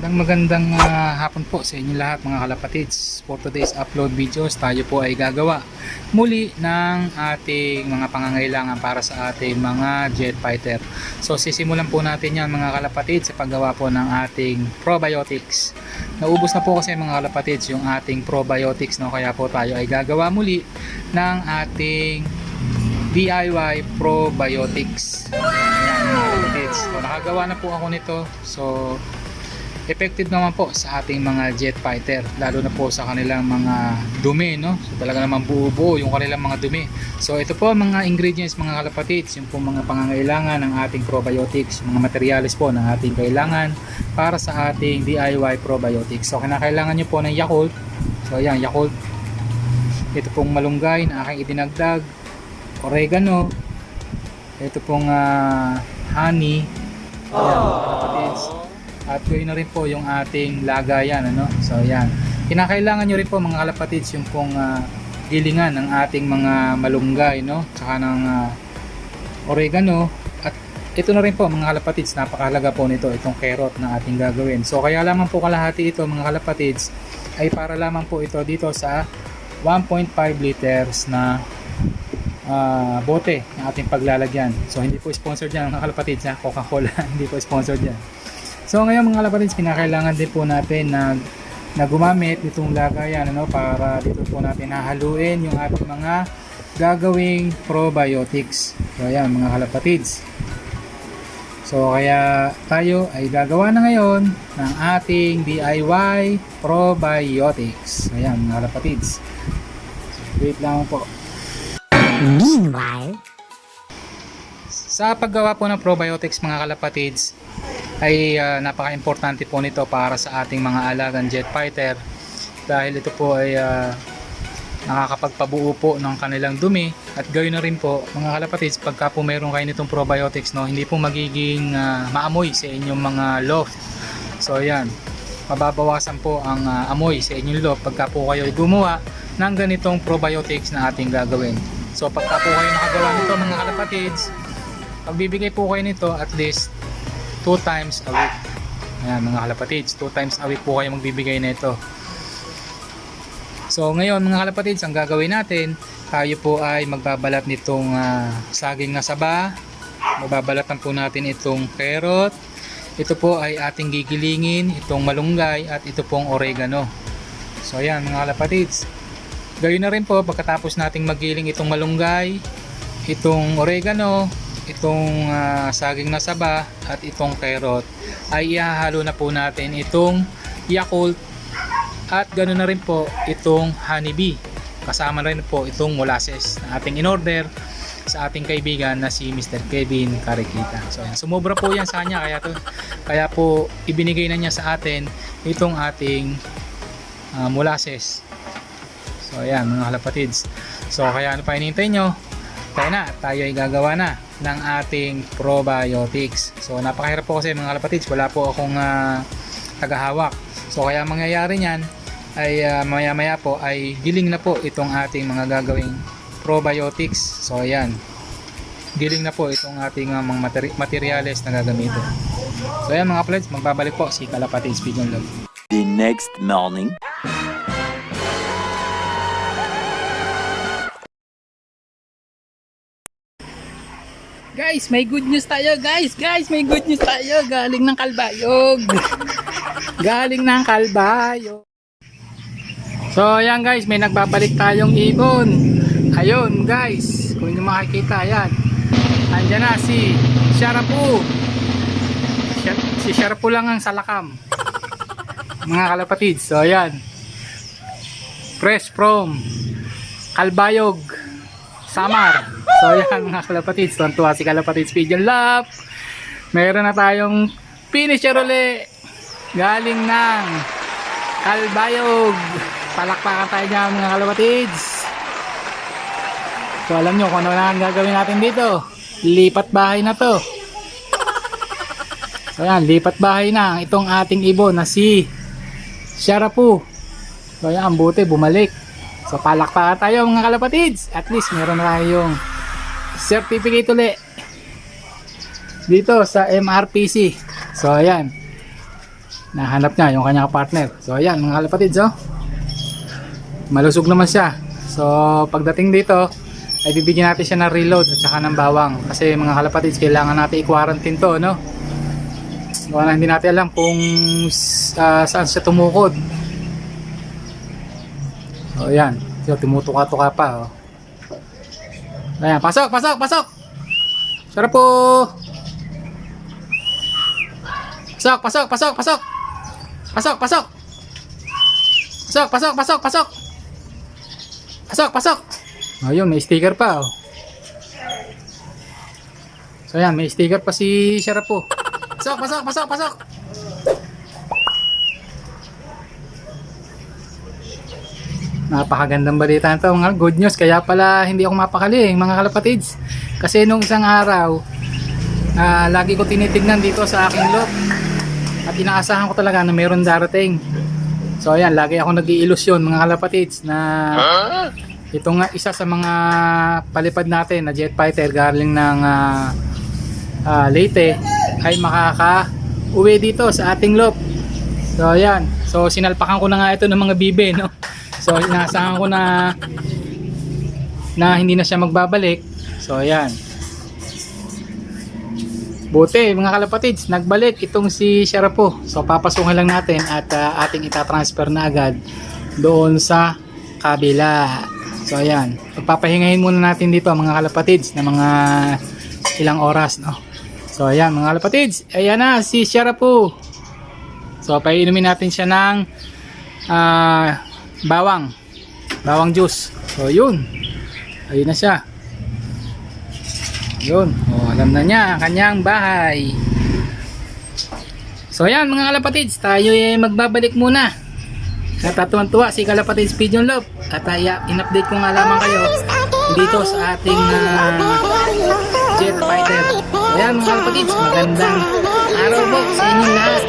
Magandang hapon po sa inyo lahat mga kalapatids. For today's upload videos, tayo po ay gagawa muli ng ating mga pangangailangan para sa ating mga jet fighter. So sisimulan po natin yan mga kalapatids sa paggawa po ng ating probiotics. Naubos na po kasi mga kalapatids yung ating probiotics, no? Kaya po tayo ay gagawa muli ng ating DIY probiotics. Ayan mga kalapatids. So nakagawa na po ako nito. So effective naman po sa ating mga jet fighter, lalo na po sa kanilang mga dumi, no? So talaga naman buo-buo yung kanilang mga dumi. So ito po mga ingredients mga kalapatids, yung po mga pangangailangan ng ating probiotics, mga materyales po ng ating kailangan para sa ating DIY probiotics. So kinakailangan nyo po ng Yakult. So ayan, Yakult. Ito pong malunggay na aking idinagdag, oregano, ito pong honey. Ayan, kalapatids. At gawin na rin po yung ating lagayan, ano? So ayan, kinakailangan nyo rin po mga kalapatids yung pong gilingan ng ating mga malunggay, no? Tsaka ng oregano. At ito na rin po mga kalapatids, napakahalaga po nito, itong carrot na ating gagawin. So kaya lamang po kalahati ito mga kalapatids ay para lamang po ito dito sa 1.5 liters na bote ng ating paglalagyan. So hindi po sponsored yan mga kalapatids, Coca-Cola hindi po sponsored yan. So ngayon mga kalapatids, kinakailangan din po natin na gumamit itong lagayan, ano, para dito po natin hahaluin yung ating mga gagawing probiotics. So ayan mga kalapatids. So kaya tayo ay gagawa na ngayon ng ating DIY probiotics. Ayan mga kalapatids. Wait lang po. Meanwhile, sa paggawa po ng probiotics mga kalapatids, ay napaka-importante po nito para sa ating mga alagang jet fighter, dahil ito po ay nakakapagpabuo po ng kanilang dumi. At gawin na rin po mga kalapatids, pagka po mayroon kayo nitong probiotics, no, hindi po magiging maamoy sa inyong mga loft. So ayan, mababawasan po ang amoy sa inyong loft pagka po kayo ay gumawa ng ganitong probiotics na ating gagawin. So pagka po kayo nakagawa nito mga kalapatids, pagbibigay po kayo nito at least 2 times a week. Ayan mga kalapatids, 2 times a week po kayo magbibigay nito. So ngayon mga kalapatids, ang gagawin natin, tayo po ay magbabalat nitong saging na saba. Magbabalatan po natin itong carrot. Ito po ay ating gigilingin, itong malunggay at ito pong oregano. So ayan mga kalapatids, gawin na rin po pagkatapos nating magiling itong malunggay, itong oregano, itong saging na saba at itong carrot, ay ihahalo na po natin itong Yakult at ganoon na rin po itong honeybee. Kasama na rin po itong molasses na ating in-order sa ating kaibigan na si Mr. Kevin Karikita. So yan, sumobra po yan sa kanya, kaya po ibinigay na niya sa atin itong ating molasses. So ayan mga kalapatids. So kaya ano pa hinihintay nyo? Tayo ay gagawa na ng ating probiotics. So napakahirap po kasi mga kalapatids, wala po akong tagahawak. So kaya mangyayari niyan ay maya maya po ay giling na po itong ating mga gagawing probiotics. So ayan, giling na po itong ating mga materyales na gagamitin. So ayan mga kalapatids, magbabalik po si Kalapatids Pigeon Love. The next morning. Guys, may good news tayo guys. May good news tayo. Galing ng Kalbayog. Galing ng Kalbayog. So ayan guys, may nagbabalik tayong ibon. Ayun guys, kung nyo makikita, ayan, andyan na si Sharapu. Si Sharapu lang ang salakam mga kalapatids. So ayan, fresh from Kalbayog, Samar. So yan mga kalapatids, tuwan-tuwa si Kalapatids Pigeon Love. Meron na tayong finisher uli galing ng Kalbayog. Palakpakan tayo dyan mga kalapatids. So alam nyo kung ano na ang gagawin natin dito. Lipat bahay na to. So yan, lipat bahay na itong ating ibon na si Sharapu. So yan, ang buti bumalik. So palakpakan tayo mga kalapatids. At least meron na tayong certificate ulit dito sa MRPC. So ayan, Nahanap niya yung kanyang partner. So ayan mga kalapatids, oh. Malusog naman siya. So pagdating dito ay bibigyan natin siya ng reload at saka ng bawang. Kasi mga kalapatids, kailangan natin i-quarantine to, no? Wala, hindi natin alam kung saan siya tumukod. So ayan, so, tumutuka-tuka pa, oh. Ayan, pasok, pasok, pasok. Sarap po. Pasok, pasok, pasok, pasok. Pasok, pasok. Pasok, pasok, pasok, pasok. Pasok, pasok. Ayun, may sticker pa, oh. So ayan, may sticker pa si Sharapo. Pasok, pasok, pasok, pasok. Napakagandang balita nito, mga good news. Kaya pala hindi ako mapakali, mga kalapatids. Kasi nung isang araw, lagi ko tinitignan dito sa aking lot. At inaasahan ko talaga na mayroon darating. So ayan, lagi ako nag-iilusyon, mga kalapatids, na ito nga isa sa mga palipad natin na jet fighter galing ng Leyte ay makaka-uwi dito sa ating lot. So ayan, so sinalpakan ko na nga ito ng mga bibe, no? So inaasahan ko na hindi na siya magbabalik. So ayan, buti mga kalapatids, nagbalik itong si Sharapo. So papasukin lang natin at ating itatransfer na agad doon sa kabila. So ayan, pagpapahingahin muna natin dito mga kalapatids na mga ilang oras, no? So ayan mga kalapatids, ayan na si Sharapo. So painumin natin siya ng bawang juice. So yun, ayun na siya. Yun, alam na niya ang kanyang bahay. So ayan mga kalapatids, tayo ay magbabalik muna. Natatuwan-tuwa si Kalapatids Pigeon Love. At in-update ko nga lamang kayo dito sa ating jet fighter. Ayan mga kalapatids, magandang araw po sa inyong lahat.